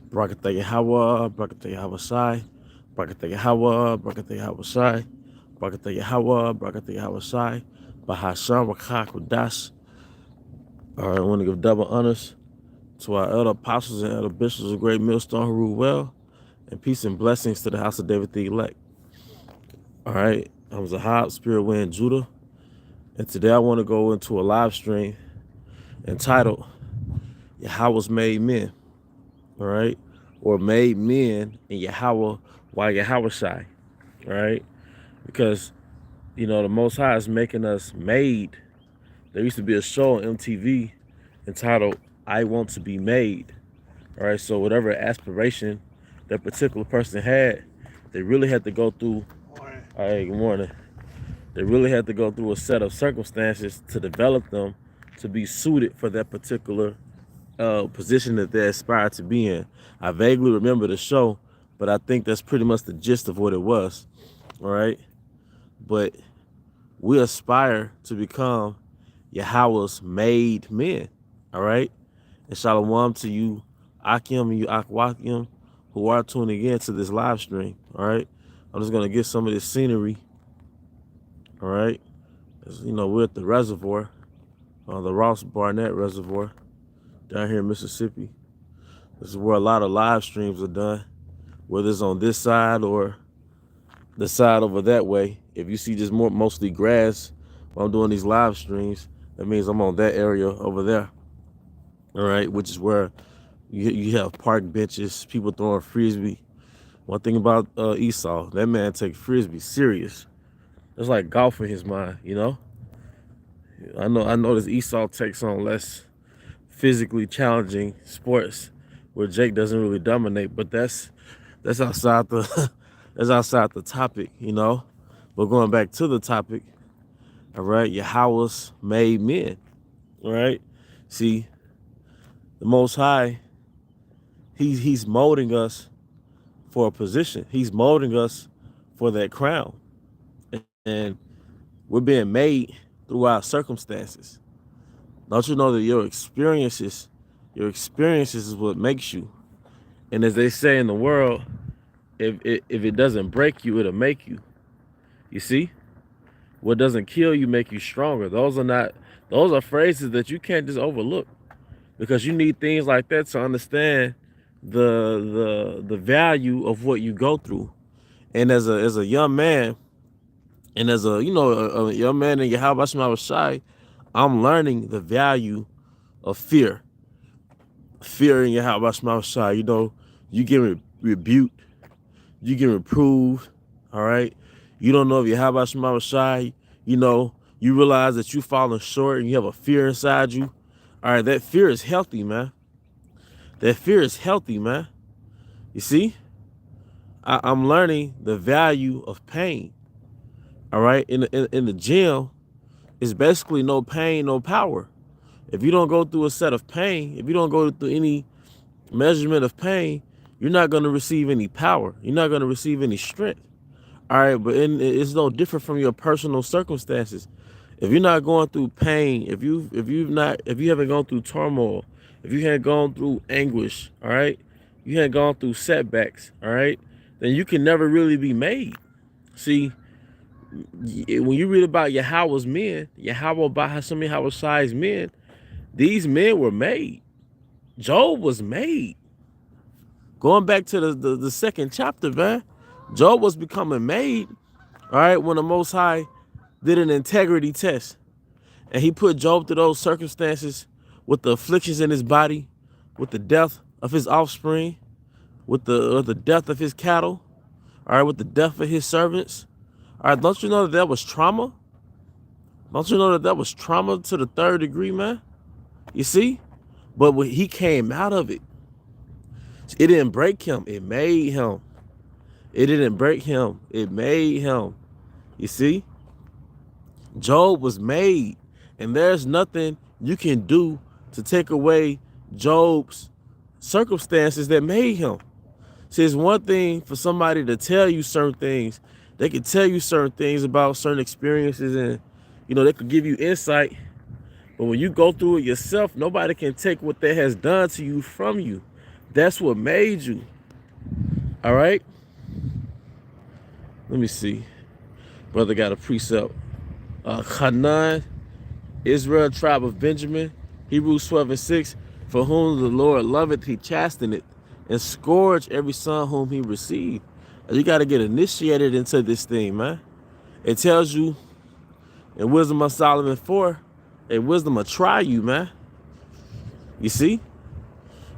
Brakata Yahawah, Brakata Yahawashi, Brakata Yahawah, Brakata Yahawashi, Brakata Yahawah, Brakata Yahawashi, Bahashan Rakak Dash. All right, I want to give double honors to our elder apostles and elder bishops of Great Millstone who rule well, and peace and blessings to the house of David the elect. All right, I'm Zahab, Spirit Wind Judah, and today I want to go into a live stream entitled Yahweh's Made Men, all right, or Made Men in Yahawah while Yahawashi, all right, because the Most High is making us made. There used to be a show on MTV entitled I Want to Be Made. All right, so whatever aspiration that particular person had, they really had to go through. All right, good morning. They really had to go through a set of circumstances to develop them to be suited for that particular position that they aspired to be in. I vaguely remember the show, but I think that's pretty much the gist of what it was. All right, but we aspire to become Yahweh's made men. All right, and shalom to you, Akim and you Akwakim, who are tuning in to this live stream. All right, I'm just gonna get some of this scenery. All right, we're at the reservoir, the Ross Barnett Reservoir, down here in Mississippi. This is where a lot of live streams are done, whether it's on this side or the side over that way. If you see just mostly grass while I'm doing these live streams, that means I'm on that area over there. All right, which is where you have park benches, people throwing frisbee. One thing about Esau, that man take frisbee serious. It's like golf in his mind, I know this Esau takes on less physically challenging sports where Jake doesn't really dominate, but that's outside the that's outside the topic, But going back to the topic, all right, Yahweh's made men. All right. See, the Most High, he's molding us for a position. He's molding us for that crown. And we're being made through our circumstances. Don't you know that your experiences is what makes you. And as they say in the world, if it doesn't break you, it'll make you. You see? What doesn't kill you make you stronger. Those are phrases that you can't just overlook, because you need things like that to understand the value of what you go through. And as a young man, and as a young man in Yahawashi, I'm learning the value of fear. Fear in Yahawashi. You get rebuked, you get reproved. All right. You don't know if Yahawashi, you realize that you've fallen short and you have a fear inside you. All right, that fear is healthy, man. That fear is healthy, man. You see, I'm learning the value of pain. All right, in the gym, it's basically no pain, no power. If you don't go through a set of pain, if you don't go through any measurement of pain, you're not going to receive any power. You're not going to receive any strength. All right, but it's no different from your personal circumstances. If you're not going through pain, if you haven't gone through turmoil, if you haven't gone through anguish, all right, you haven't gone through setbacks, all right, then you can never really be made. See, when you read about Yahweh's men, Yahawah Bahashem Yahawashi's men, these men were made. Job was made. Going back to the second chapter, man, Job was becoming made, all right, when the Most High did an integrity test. And he put Job through those circumstances with the afflictions in his body, with the death of his offspring, with the death of his cattle, all right, with the death of his servants. All right, don't you know that was trauma? Don't you know that was trauma to the third degree, man? You see? But when he came out of it, it didn't break him. It made him. It didn't break him. It made him. You see? Job was made. And there's nothing you can do to take away Job's circumstances that made him. See, it's one thing for somebody to tell you certain things. They can tell you certain things about certain experiences, and they could give you insight. But when you go through it yourself, nobody can take what that has done to you from you. That's what made you. All right? Let me see. Brother got a precept. Hanan, Israel, tribe of Benjamin, Hebrews 12:6. For whom the Lord loveth, he chasteneth, and scourge every son whom he received. You got to get initiated into this thing, man. It tells you in Wisdom of Solomon 4, a wisdom will try you, man. You see?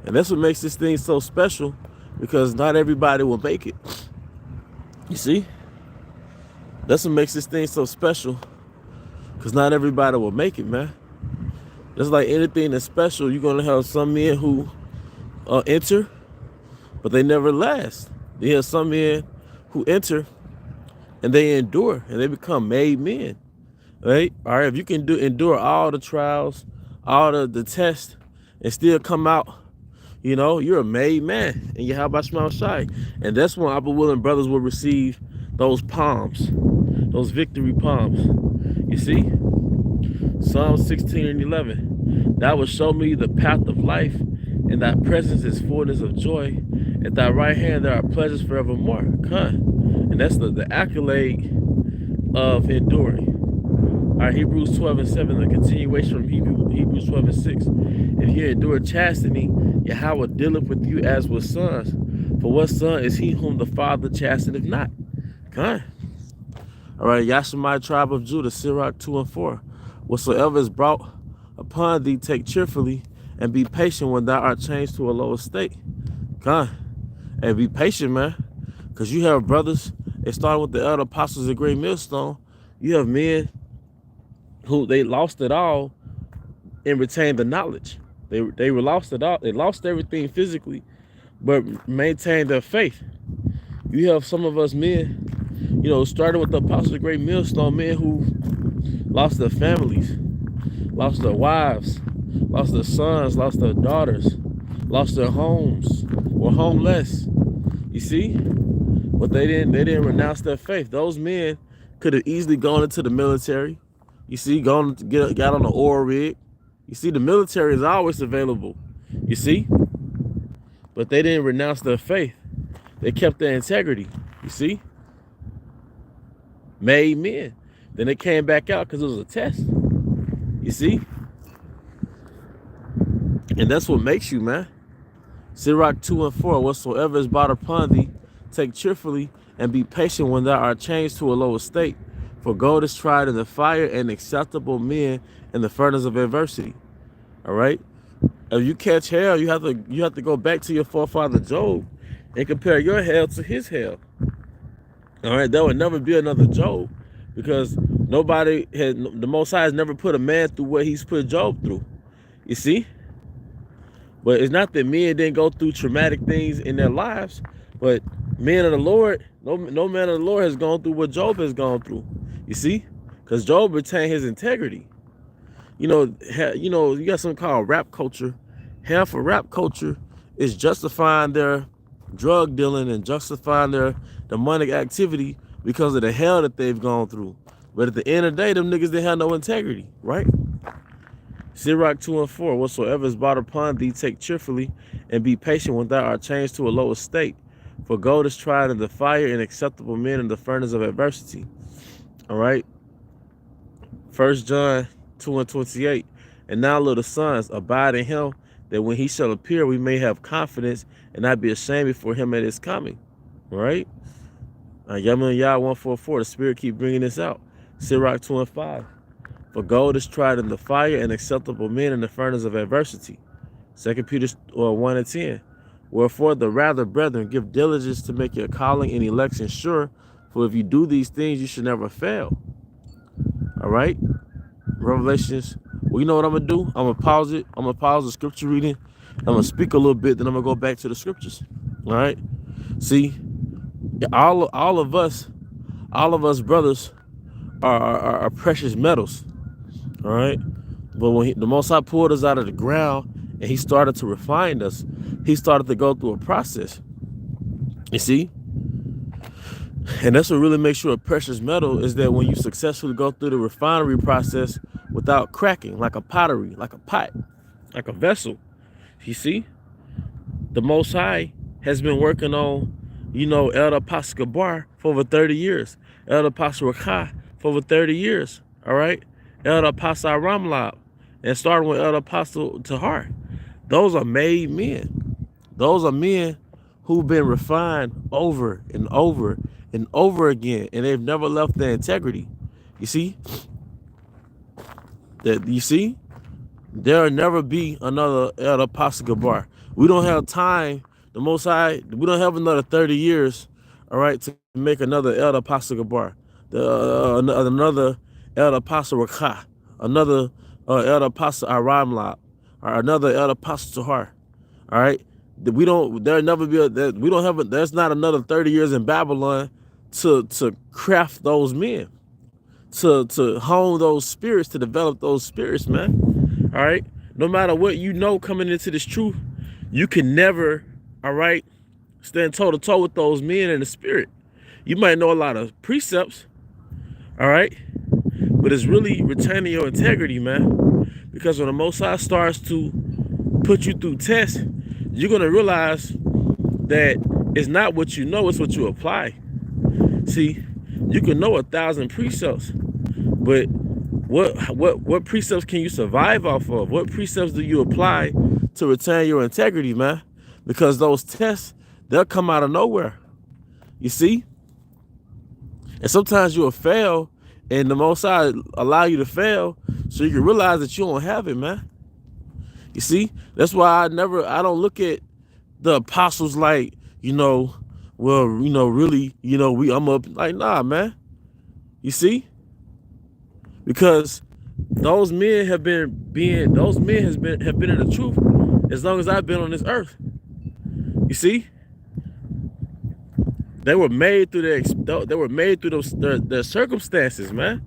And that's what makes this thing so special, because not everybody will make it. You see? That's what makes this thing so special, because not everybody will make it, man. Just like anything that's special, you're going to have some men who enter, but they never last. You have some men who enter and they endure and they become made men. Right? All right. If you can endure all the trials, all the tests, and still come out, you know, you're a made man. And Yahawashi. And that's when our willing brothers will receive those palms, those victory palms. You see? Psalm 16:11. Thou wilt show me the path of life. In thy presence is fullness of joy. At thy right hand there are pleasures forevermore. And that's the accolade of enduring. All right, Hebrews 12:7, the continuation from Hebrews 12:6. If you endure chastity, Yahawah dealeth with you as with sons. For what son is he whom the Father chasteneth not? All right, Yashemai, tribe of Judah, Sirach 2:4. Whatsoever is brought upon thee, take cheerfully, and be patient when thou art changed to a lower state. And be patient, man. Because you have brothers, it started with the elder apostles of Great Millstone. You have men who they lost it all and retained the knowledge. They were lost it all. They lost everything physically, but maintained their faith. You have some of us men, you know, started with the apostles of Great Millstone, men who lost their families, lost their wives, lost their sons, lost their daughters, lost their homes, were homeless. You see? But they didn't renounce their faith. Those men could have easily gone into the military. You see, got on the oil rig. You see, the military is always available. You see? But they didn't renounce their faith. They kept their integrity. You see? Made men. Then they came back out because it was a test. You see? And that's what makes you, man. Sirach 2:4. Whatsoever is brought upon thee, take cheerfully, and be patient when thou art changed to a lower state. For gold is tried in the fire, and acceptable men in the furnace of adversity. All right? If you catch hell, you have to go back to your forefather Job and compare your hell to his hell. All right? There will never be another Job, because the Most High has never put a man through what he's put Job through. You see? But it's not that men didn't go through traumatic things in their lives, but men of the Lord, no man of the Lord has gone through what Job has gone through. You see? Because Job retained his integrity. You know, you got something called rap culture. Hell for rap culture is justifying their drug dealing and justifying their demonic activity because of the hell that they've gone through. But at the end of the day, them niggas didn't have no integrity, right? Sirach 2:4. Whatsoever is brought upon thee, take cheerfully, and be patient when thou art changed to a lower state. For gold is tried in the fire, and acceptable men in the furnace of adversity. All right. 1 John 2:28. And now, little sons, abide in him, that when he shall appear, we may have confidence and not be ashamed before him at his coming. All right. Yamin Yah 144. The Spirit keep bringing this out. Sirach 2:5. For gold is tried in the fire, and acceptable men in the furnace of adversity. 2 Peter 1:10. Wherefore the rather, brethren, give diligence to make your calling and election sure, for if you do these things, you should never fail. All right? Revelations. Well, you know what I'm going to do? I'm going to pause it. I'm going to pause the scripture reading. I'm going to speak a little bit, then I'm going to go back to the scriptures. All right? See, all of us brothers are precious metals. All right? But when the Most High pulled us out of the ground and he started to refine us, he started to go through a process. You see? And that's what really makes you a precious metal, is that when you successfully go through the refinery process without cracking, like a pottery, like a pot, like a vessel. You see? The Most High has been working on, El Apostle Gabar for over 30 years. El Apostle Rakah for over 30 years. All right? El Apostle Ramlab. And starting with El Apostle Tahar. Those are made men. Those are men who've been refined over and over and over again. And they've never left their integrity. You see? There'll never be another El Apostle Gabar. We don't have time. The Most High, we don't have another 30 years, all right, to make another El Apostle Gabar, another El Apostle Rakah, another El Apostle Aramlab, or another El Apostle Tahar, all right. We don't. There'll never be. We don't have. There's not another 30 years in Babylon to craft those men, to hone those spirits, to develop those spirits, man. All right. No matter what you know coming into this truth, you can never, all right, stand toe to toe with those men in the spirit. You might know a lot of precepts, all right, but it's really retaining your integrity, man. Because when the Most High starts to put you through tests, you're gonna realize that it's not what you know, it's what you apply. See, you can know 1,000 precepts, but what precepts can you survive off of? What precepts do you apply to retain your integrity, man? Because those tests, they'll come out of nowhere. You see? And sometimes you'll fail, and the Most High allow you to fail so you can realize that you don't have it, man. You see? That's why I don't look at the apostles like, really, I'm up, like, nah, man. You see? Because those men have been in the truth as long as I've been on this earth. You see? They were made through their circumstances, man.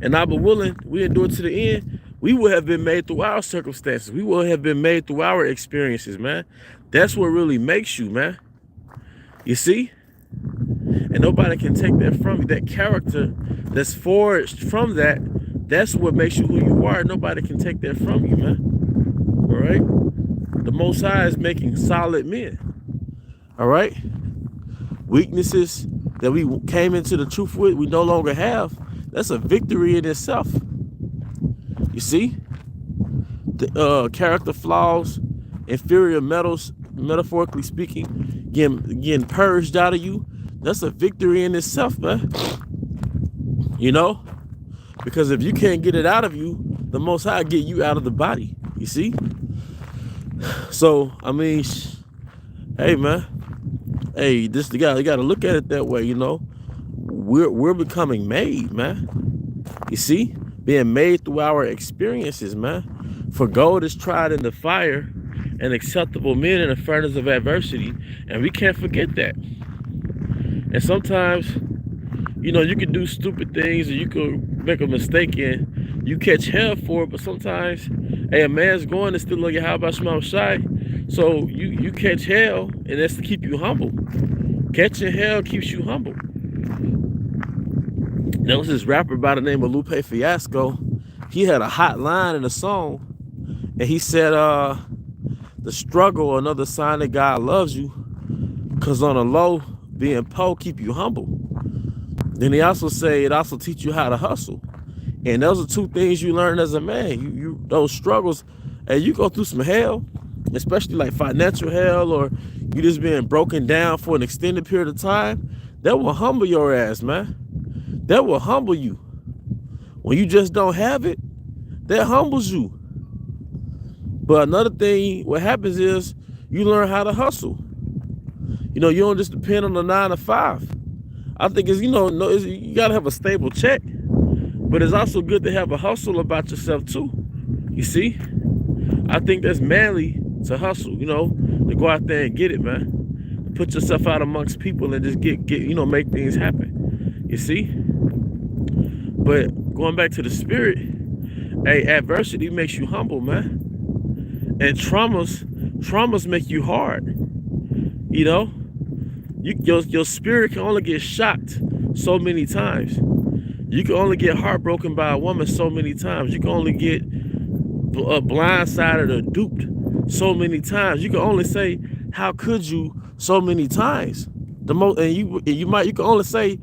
And I be willing, we endure to the end. We would have been made through our circumstances. We would have been made through our experiences, man. That's what really makes you, man. You see? And nobody can take that from you. That character that's forged from that, that's what makes you who you are. Nobody can take that from you, man. All right? The Most High is making solid men. All right? Weaknesses that we came into the truth with, we no longer have. That's a victory in itself. You see? The character flaws, inferior metals, metaphorically speaking, getting purged out of you. That's a victory in itself, man. Because if you can't get it out of you, the Most High get you out of the body. You see? So, I mean, hey, man. Hey, you got to look at it that way, We're becoming made, man. You see? Being made through our experiences, man. For gold is tried in the fire, and acceptable men in the furnace of adversity. And we can't forget that. And sometimes, you can do stupid things, or you could make a mistake and you catch hell for it. But sometimes, hey, a man's going to still look at Yahawashi. So you catch hell, and that's to keep you humble. Catching hell keeps you humble. There was this rapper by the name of Lupe Fiasco. He had a hot line in a song, and he said, the struggle, another sign that God loves you, because on a low, being poor keep you humble. Then he also say it also teach you how to hustle. And those are two things you learn as a man. You those struggles, and you go through some hell, especially like financial hell, or you just being broken down for an extended period of time. That will humble your ass, man. That will humble you. When you just don't have it, that humbles you. But another thing, what happens is you learn how to hustle. You don't just depend on the 9 to 5. I think it's, you got to have a stable check. But it's also good to have a hustle about yourself too. You see? I think that's manly to hustle, to go out there and get it, man. Put yourself out amongst people and just get make things happen. You see? But going back to the spirit, hey, adversity makes you humble, man. And traumas make you hard. Your spirit can only get shocked so many times. You can only get heartbroken by a woman so many times. You can only get blindsided or duped so many times. You can only say, how could you so many times? The most, and you can only say,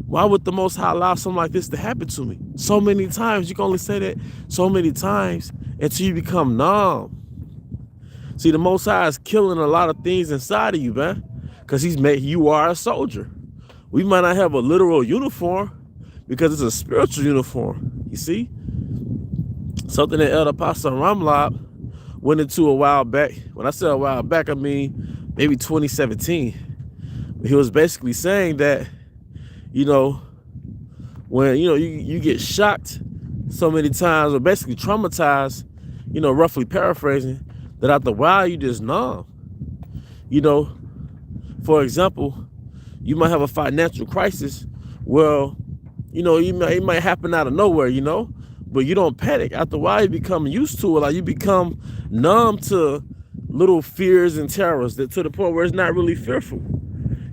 why would the Most High allow something like this to happen to me? So many times. You can only say that so many times until you become numb. See, the Most High is killing a lot of things inside of you, man, because you are a soldier. We might not have a literal uniform because it's a spiritual uniform. You see, something that Elder Pastor Ramlab went into a while back. When I say a while back, I mean maybe 2017. He was basically saying that, you know, when you get shocked so many times, or basically traumatized, roughly paraphrasing, that after a while you just numb. For example, you might have a financial crisis. Well, it might happen out of nowhere, but you don't panic. After a while, you become used to it. Like, you become numb to little fears and terrors, that to the point where it's not really fearful.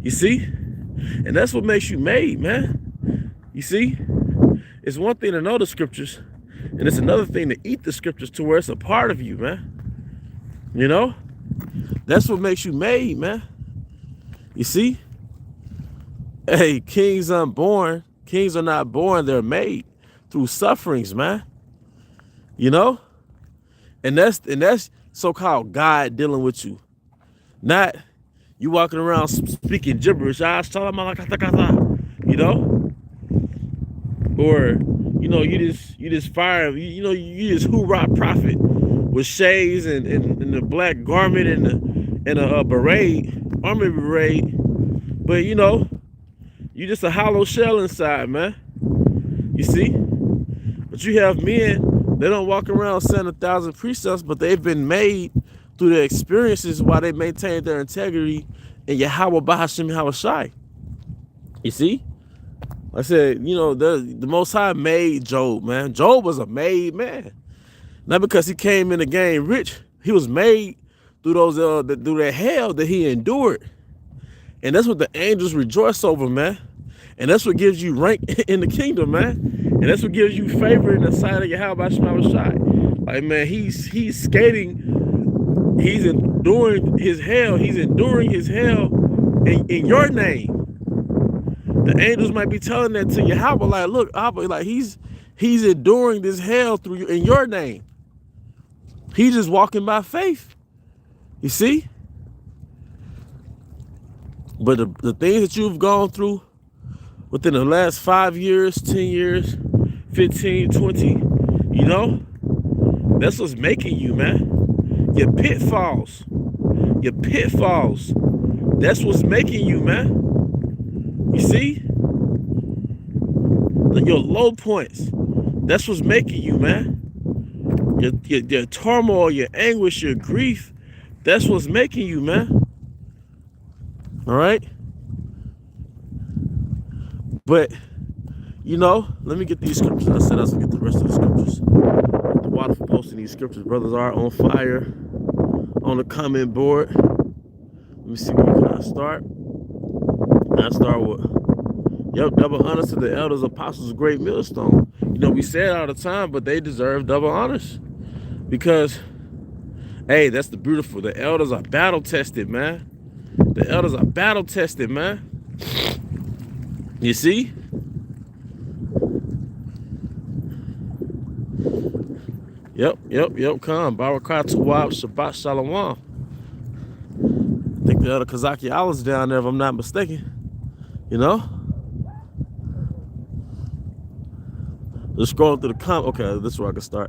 You see? And that's what makes you made, man. You see? It's one thing to know the scriptures, and it's another thing to eat the scriptures to where it's a part of you, man. That's what makes you made, man. You see? Hey, kings aren't born. Kings are not born. They're made through sufferings, man. And that's so-called God dealing with you. Not you walking around speaking gibberish. Or, you just fire, you just hoorah prophet with shades and the black garment and a beret, army beret. But you just a hollow shell inside, man. You see? But you have men, they don't walk around saying 1,000 precepts, but they've been made through their experiences while they maintain their integrity in Yahawah Bahashim Yahawashi. You see? I said, the Most High made Job, man. Job was a made man. Not because he came in the game rich. He was made through through that hell that he endured. And that's what the angels rejoice over, man. And that's what gives you rank in the kingdom, man. And that's what gives you favor in the sight of Yahawashi. Like, man, he's skating. He's enduring his hell. He's enduring his hell in your name. The angels might be telling that to Yahawah, like, look, Abba, like he's enduring this hell through you in your name. He's just walking by faith. You see? But the things that you've gone through within the last 5 years, 10 years, 15, 20, that's what's making you, man. Your pitfalls. That's what's making you, man. You see? Your low points. That's what's making you, man. Your turmoil, your anguish, your grief. That's what's making you, man. All right? But, let me get these scriptures. I said I was going to get the rest of the scriptures. The water for posting these scriptures. Brothers are on fire on the comment board. Let me see, where can I start? I start with, double honors to the elders, apostles, great millstone. We say it all the time, but they deserve double honors. Because, hey, that's the beautiful. The elders are battle tested, man. The elders are battle tested, man. You see? Yep. Come. Barakah Tuwab, Shabbat Shalom. I think the other Kazaki Allah's down there, if I'm not mistaken. Just scrolling through the comment. Okay, this is where I can start.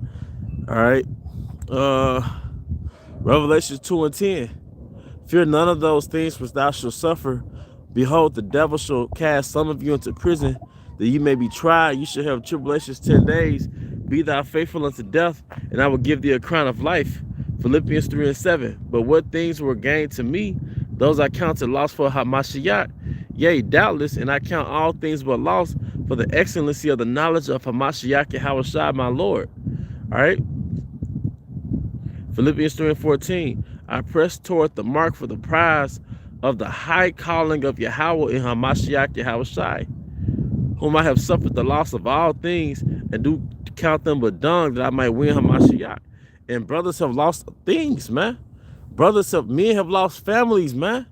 All right. Revelation 2:10. Fear none of those things which thou shalt suffer. Behold, the devil shall cast some of you into prison, that you may be tried. You shall have tribulations 10 days. Be thou faithful unto death, and I will give thee a crown of life. Philippians 3:7. But what things were gained to me, those I counted loss for Hamashiach. Yea, doubtless, and I count all things but loss for the excellency of the knowledge of Hamashiach Yahawashi, my Lord. All right. Philippians 3:14. I press toward the mark for the prize of the high calling of Yahawah in Hamashiach Yahawashi, whom I have suffered the loss of all things, and do count them but dung, that I might win Hamashiach. And brothers have lost things, man. Men have lost families, man.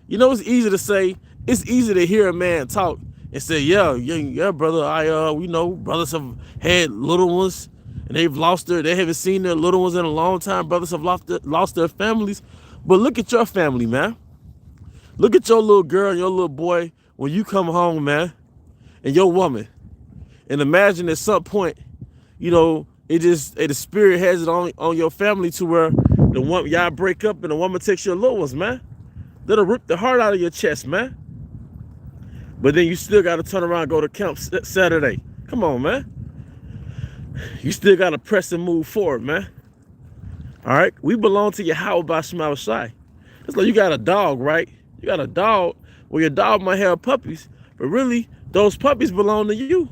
You know, it's easy to say, it's easy to hear a man talk and say, yeah, brother, we know brothers have had little ones and they haven't seen their little ones in a long time. Brothers have lost their families. But look at your family, man. Look at your little girl and your little boy when you come home, man, and your woman. And imagine at some point, you know, the spirit has it on your family to where y'all break up and the woman takes your little ones, man. That'll rip the heart out of your chest, man. But then you still got to turn around and go to camp Saturday. Come on, man. You still got to press and move forward, man. All right? We belong to Yahawashi. It's like you got a dog, right? You got a dog. Well, your dog might have puppies, but really, those puppies belong to you.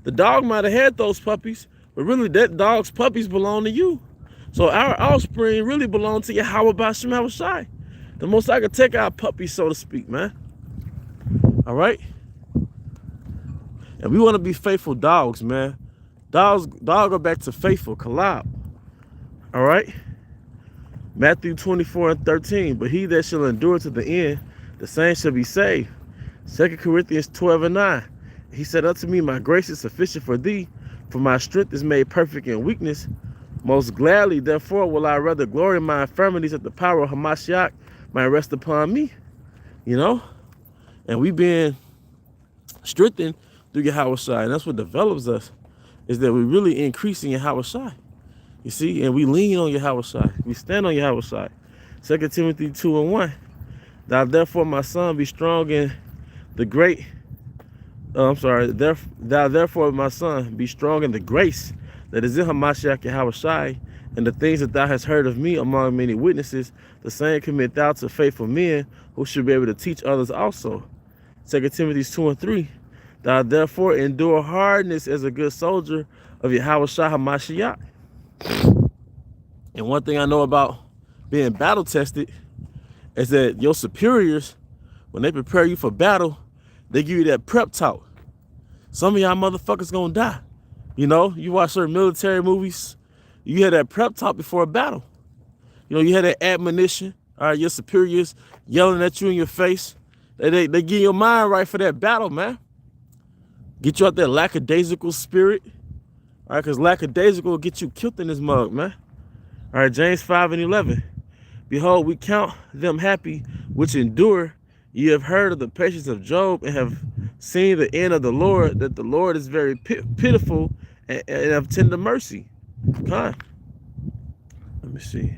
The dog might have had those puppies, but really, that dog's puppies belong to you. So our offspring really belong to Yahawashi. The most I could take our puppies, so to speak, man. All right? And we want to be faithful dogs, man. Dogs go back to faithful, collab. All right? Matthew 24:13. But he that shall endure to the end, the same shall be saved. 2 Corinthians 12:9. He said unto me, my grace is sufficient for thee, for my strength is made perfect in weakness. Most gladly, therefore, will I rather glory in my infirmities, that the power of Hamashiach might rest upon me. You know? And we being strengthened through Yahawashi. And that's what develops us, is that we really increase in Yahawashi. You see? And we lean on Yahawashi. We stand on Yahawashi. 2 Timothy 2:1. Thou therefore, my son, be strong in the great... thou therefore, my son, be strong in the grace that is in Hamashiach Yahawashi, and the things that thou hast heard of me among many witnesses, the same commit thou to faithful men who should be able to teach others also. 2 Timothy 2:3. Thou therefore endure hardness as a good soldier of Yahawashi Hamashiach. And one thing I know about being battle tested is that your superiors, when they prepare you for battle, they give you that prep talk. Some of y'all motherfuckers gonna die. You know, you watch certain military movies, you had that prep talk before a battle. You know, you had that admonition. All right, your superiors yelling at you in your face. They get your mind right for that battle, man. Get you out that lackadaisical spirit. All right, because lackadaisical will get you killed in this mug, man. All right, James 5:11. Behold, we count them happy which endure. Ye have heard of the patience of Job and have seen the end of the Lord, that the Lord is very pitiful and of tender mercy. Come. Let me see.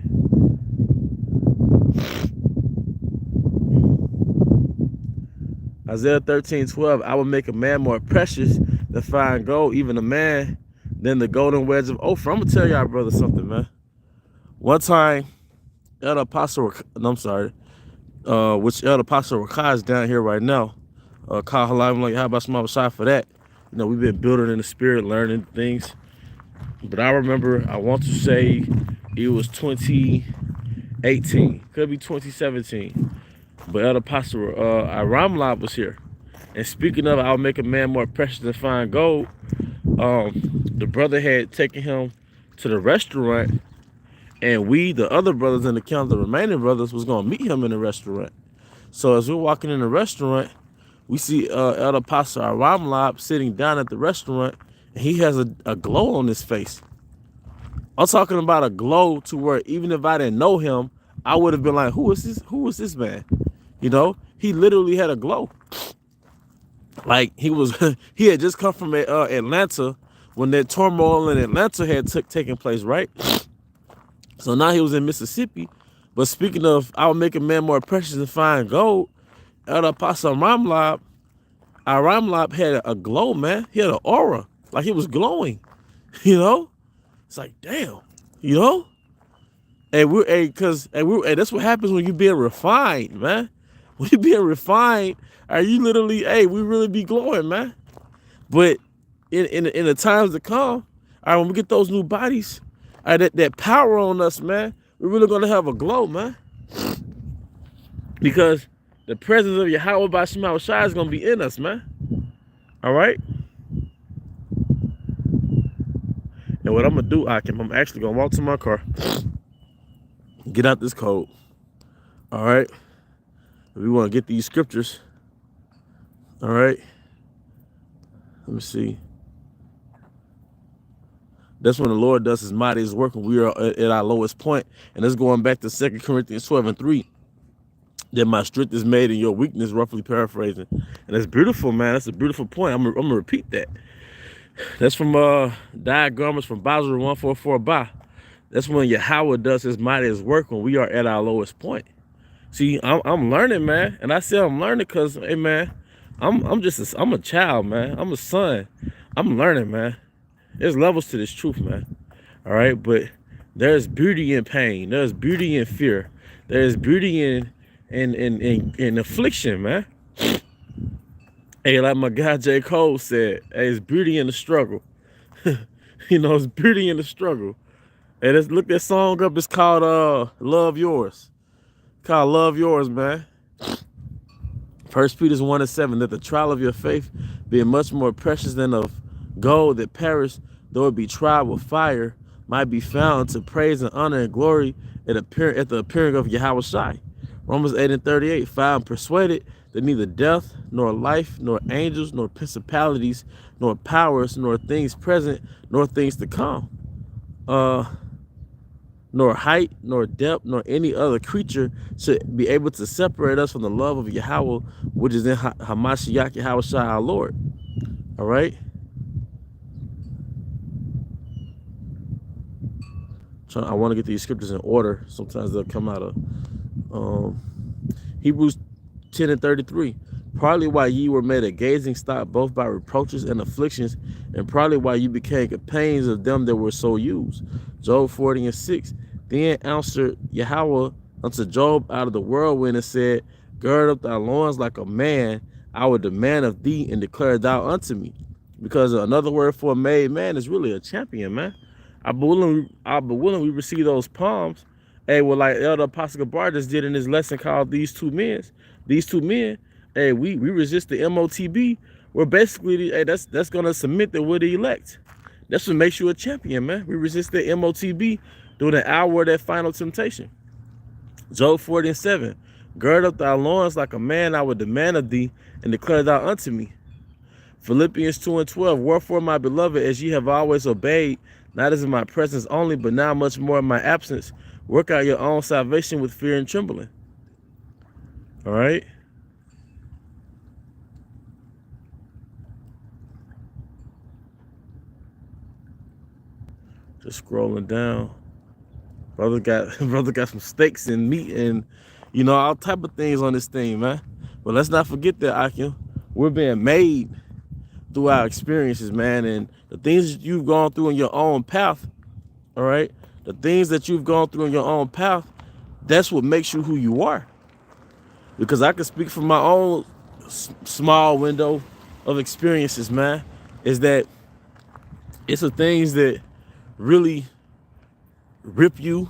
Isaiah 13:12. I will make a man more precious than fine gold, even a man than the golden wedge of Ophir. I'm gonna tell y'all, brother, something, man. One time, Elder Apostle, which Elder Apostle Rakai is down here right now. Call Halim, like, how about some shot for that? You know, we've been building in the spirit, learning things. But I remember, I want to say it was 2018, could be 2017. But Elder Apostle Ramlab was here. And speaking of, I'll make a man more precious than fine gold. The brother had taken him to the restaurant, and we, the other brothers in the camp, the remaining brothers, was gonna meet him in the restaurant. So as we're walking in the restaurant, we see Elder Apostle Ramlab sitting down at the restaurant, and he has a glow on his face. I'm talking about a glow to where even if I didn't know him, I would have been like, who is this? Who is this man? You know, he literally had a glow. Like he had just come from Atlanta when that turmoil in Atlanta had taken place, right? So now he was in Mississippi. But speaking of, I will make a man more precious than fine gold. Elder Apostle Ramlab had a glow, man. He had an aura, like he was glowing. You know, it's like, damn, you know. And that's what happens when you're being refined, man. When you're being refined, you literally, we really be glowing, man. But in the times to come, when we get those new bodies, that power on us, man, we're really gonna have a glow, man. Because the presence of Yahawah by Shema Shai is gonna be in us, man. All right. And what I'm gonna do, I'm actually gonna walk to my car. Get out this code. All right. We want to get these scriptures. All right. Let me see. That's when the Lord does his mightiest work when we are at our lowest point. And it's going back to 2 Corinthians 12:3. That my strength is made in your weakness, roughly paraphrasing. And that's beautiful, man. That's a beautiful point. I'm gonna repeat that. That's from diagrams from Basel 144 Ba. That's when Yahawah does his mightiest work when we are at our lowest point. See, I'm learning, man. And I say I'm learning because, hey, man, I'm a child, man. I'm a son. I'm learning, man. There's levels to this truth, man. All right, but there's beauty in pain. There's beauty in fear. There's beauty in affliction, man. Hey, like my guy J. Cole said, hey, it's beauty in the struggle. You know, it's beauty in the struggle. Hey, let's look that song up. It's called Love Yours. Called Love Yours, man. 1 Peter 1:7, that the trial of your faith being much more precious than of gold that perish, though it be tried with fire, might be found to praise and honor and glory at the appearing of Yahawashi. Romans 8:38, for I am persuaded that neither death, nor life, nor angels, nor principalities, nor powers, nor things present, nor things to come, nor height, nor depth, nor any other creature should be able to separate us from the love of Yahawah, which is in Hamashiach Yahawashi our Lord. All right? I want to get these scriptures in order. Sometimes they'll come out of Hebrews 10:33. Partly why ye were made a gazing stock both by reproaches and afflictions, and partly why you became companions of them that were so used. Job 40:6. Then answered Yahawah unto Job out of the whirlwind and said, gird up thy loins like a man, I will demand of thee and declare thou unto me. Because another word for a made man is really a champion, man. I'll be willing we receive those palms. Hey, well, like Elder Apostle Gabar just did in his lesson called These Two Men, hey, we resist the MOTB. We're basically, hey, that's gonna submit that we're the elect. That's what makes you a champion, man. We resist the MOTB during the hour of that final temptation. Job 40:7. Gird up thy loins like a man, I will demand of thee, and declare thou unto me. Philippians 2:12. Wherefore, my beloved, as ye have always obeyed, not as in my presence only, but now much more in my absence, work out your own salvation with fear and trembling. All right. Just scrolling down. Brother got some steaks and meat and, you know, all type of things on this thing, man. But let's not forget that, Akim, we're being made through our experiences, man, and the things that you've gone through in your own path. All right, the things that you've gone through in your own path, that's what makes you who you are. Because I can speak from my own small window of experiences, man, is that it's the things that really rip your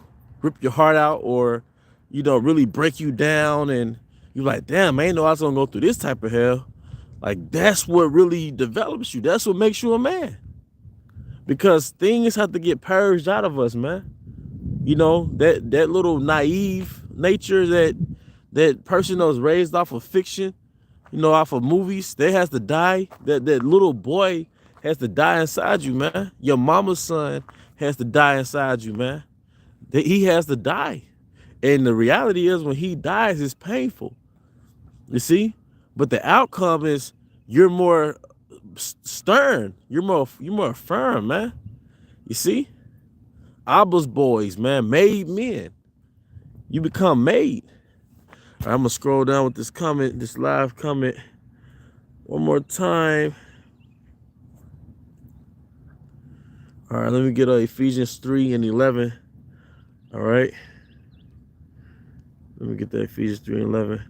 heart out, or, you know, really break you down, and you're like, damn, I ain't know I was gonna go through this type of hell. Like, that's what really develops you. That's what makes you a man. Because things have to get purged out of us, man. You know, that little naive nature, that person that was raised off of fiction, you know, off of movies, they has to die. That little boy has to die inside you, man. Your mama's son has to die inside you, man. He has to die. And the reality is, when he dies, it's painful. You see? But the outcome is you're more stern. You're more firm, man. You see? Abba's boys, man, made men. You become made. All right, I'm gonna scroll down with this comment, this live comment, one more time. All right, let me get Ephesians 3:11. All right. Let me get that Ephesians 3:11.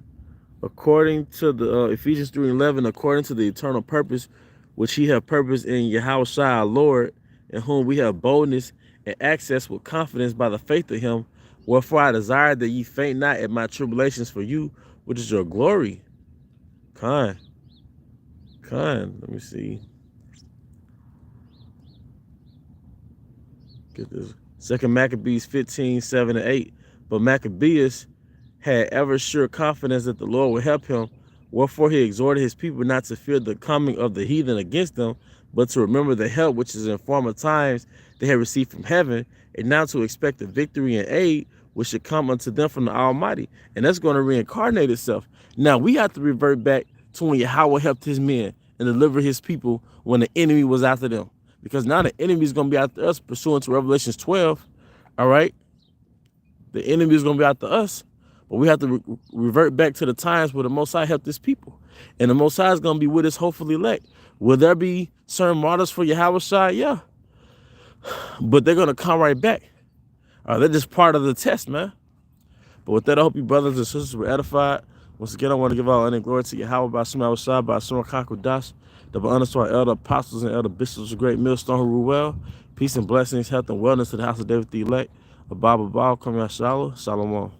According to the Ephesians 3:11, according to the eternal purpose which he have purposed in Yahawashi our Lord, in whom we have boldness and access with confidence by the faith of him. Wherefore I desire that ye faint not at my tribulations for you, which is your glory. Kind. Let me see. Get this. 2 Maccabees 15:7-8. But Maccabeus had ever sure confidence that the Lord would help him, wherefore he exhorted his people not to fear the coming of the heathen against them, but to remember the help which is in former times they had received from heaven, and now to expect the victory and aid which should come unto them from the Almighty. And that's going to reincarnate itself. Now we have to revert back to when Yahawah helped his men and deliver his people when the enemy was after them. Because now the enemy is going to be after us, pursuant to Revelations 12. All right? The enemy is going to be after us. But we have to revert back to the times where the Most High helped his people. And the Most High is going to be with us, hopefully elect. Will there be certain martyrs for Yahawashi? Yeah. But they're going to come right back. They're just part of the test, man. But with that, I hope you brothers and sisters were edified. Once again, I want to give all honor and glory to Yahawah by Yahawashi, by Yahawashi Das. Double honors to our elder apostles and elder bishops of great millstone who rule well. Peace and blessings, health and wellness to the house of David the elect. Abba, Abba, Kom Yashala, Shalom.